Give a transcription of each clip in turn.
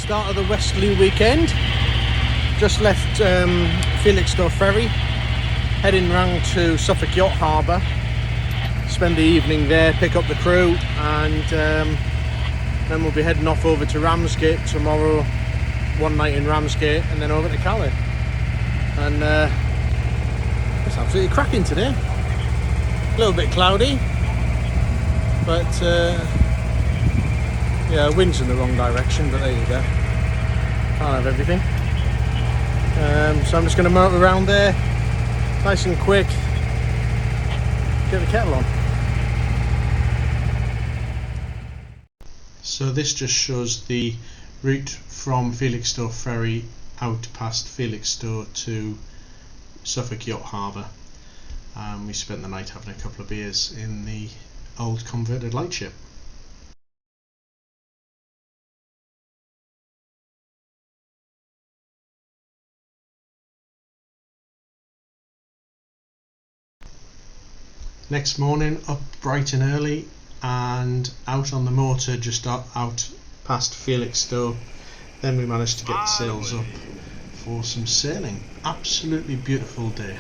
start of the Westerly weekend. Just left Felixstowe Ferry, heading round to Suffolk Yacht Harbour, spend the evening there, pick up the crew, and then we'll be heading off over to Ramsgate tomorrow, one night in Ramsgate, and then over to Calais. And it's absolutely cracking today. A little bit cloudy, but yeah, wind's in the wrong direction, but there you go. Can't have everything. So I'm just going to motor around there, nice and quick, get the kettle on. So this just shows the route from Felixstowe Ferry out past Felixstowe to Suffolk Yacht Harbour. We spent the night having a couple of beers in the old converted lightship. Next morning, up bright and early and out on the motor just out past Felixstowe. Then we managed to get the sails up for some sailing. Absolutely beautiful day.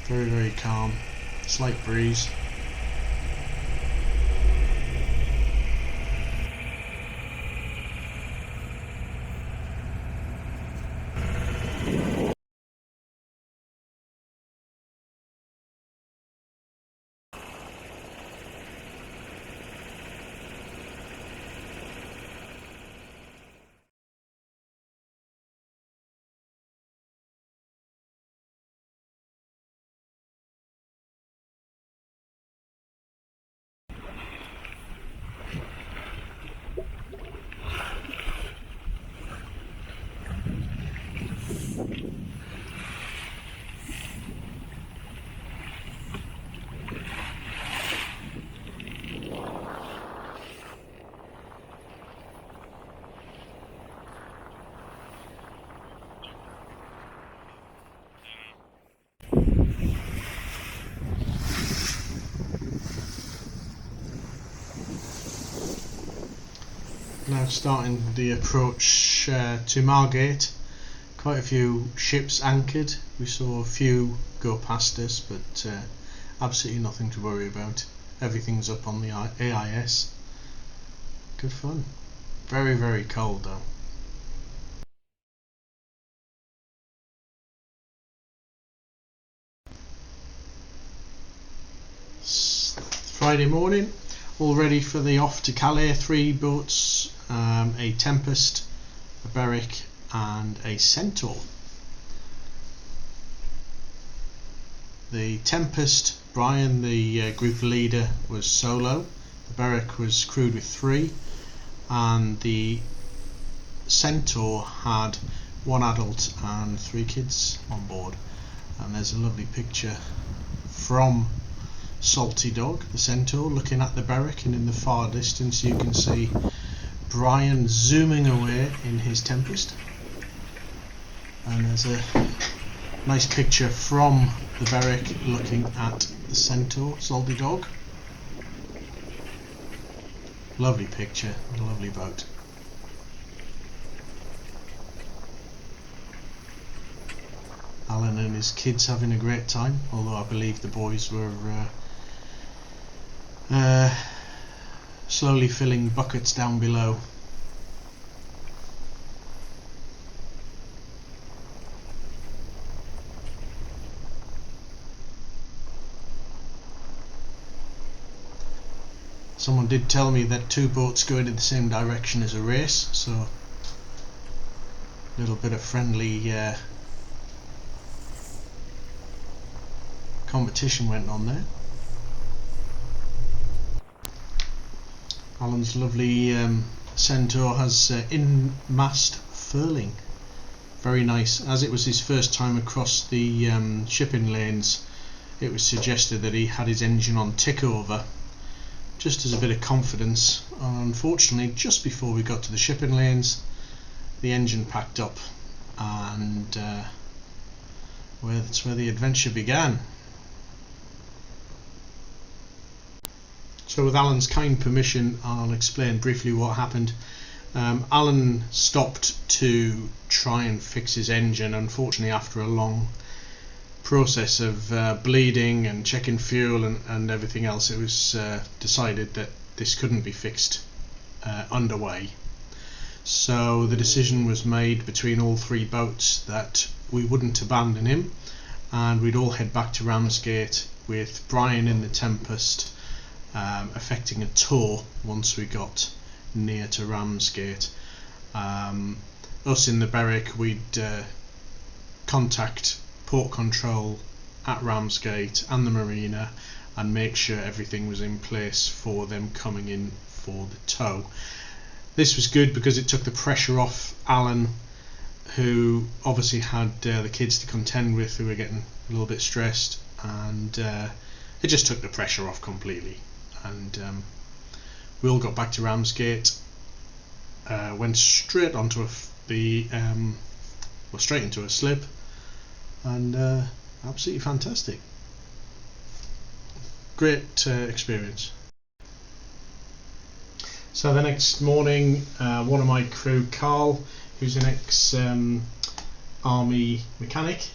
Very, very calm, slight breeze. Now starting the approach to Margate. Quite a few ships anchored. We saw a few go past us, but absolutely nothing to worry about. Everything's up on the AIS. Good fun. Very, very cold though. Friday morning, all ready for the off to Calais. 3 boats, a Tempest, a Berwick and a Centaur. The Tempest, Brian, the group leader, was solo. The Berwick was crewed with 3, and the Centaur had 1 adult and 3 kids on board. And there's a lovely picture from Salty Dog, the Centaur, looking at the Berwick, and in the far distance you can see Brian zooming away in his Tempest. And there's a nice picture from the Berwick looking at the Centaur, Salty Dog. Lovely picture, a lovely boat. Alan and his kids having a great time, although I believe the boys were slowly filling buckets down below. Someone did tell me that 2 boats going in the same direction is a race, so a little bit of friendly competition went on there. Alan's lovely Centaur has in-mast furling. Very nice. As it was his first time across the shipping lanes, it was suggested that he had his engine on tick over, just as a bit of confidence. Unfortunately, just before we got to the shipping lanes, the engine packed up, and that's where the adventure began. So with Alan's kind permission, I'll explain briefly what happened. Alan stopped to try and fix his engine. Unfortunately, after a long process of bleeding and checking fuel and everything else, it was decided that this couldn't be fixed underway. So the decision was made between all three boats that we wouldn't abandon him, and we'd all head back to Ramsgate with Brian in the Tempest effecting a tour once we got near to Ramsgate. Us in the Berwick, we'd contact port control at Ramsgate and the marina and make sure everything was in place for them coming in for the tow. This was good because it took the pressure off Alan, who obviously had the kids to contend with, who were getting a little bit stressed, and it just took the pressure off completely. And we all got back to Ramsgate, went straight onto straight into a slip, and absolutely fantastic. Great experience. So the next morning, one of my crew, Carl, who's an ex-army mechanic,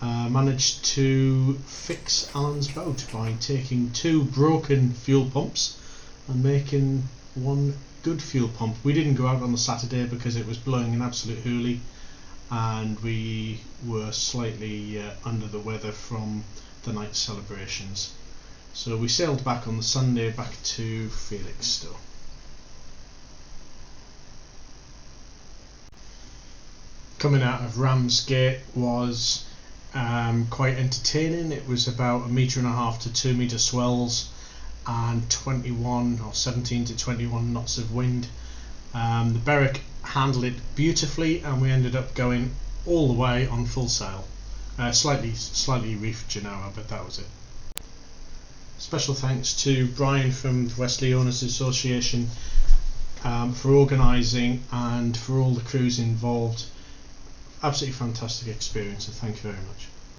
managed to fix Alan's boat by taking two broken fuel pumps and making one good fuel pump. We didn't go out on the Saturday because it was blowing an absolute hoolie, and we were slightly under the weather from the night celebrations. So we sailed back on the Sunday back to Felixstowe. Coming out of Ramsgate was quite entertaining. It was about 1.5 to 2 metre swells and 21 or 17 to 21 knots of wind. The Berwick handled it beautifully, and we ended up going all the way on full sail. Slightly reefed Genoa, but that was it. Special thanks to Brian from the Westerly Owners Association for organising and for all the crews involved. Absolutely fantastic experience, and thank you very much.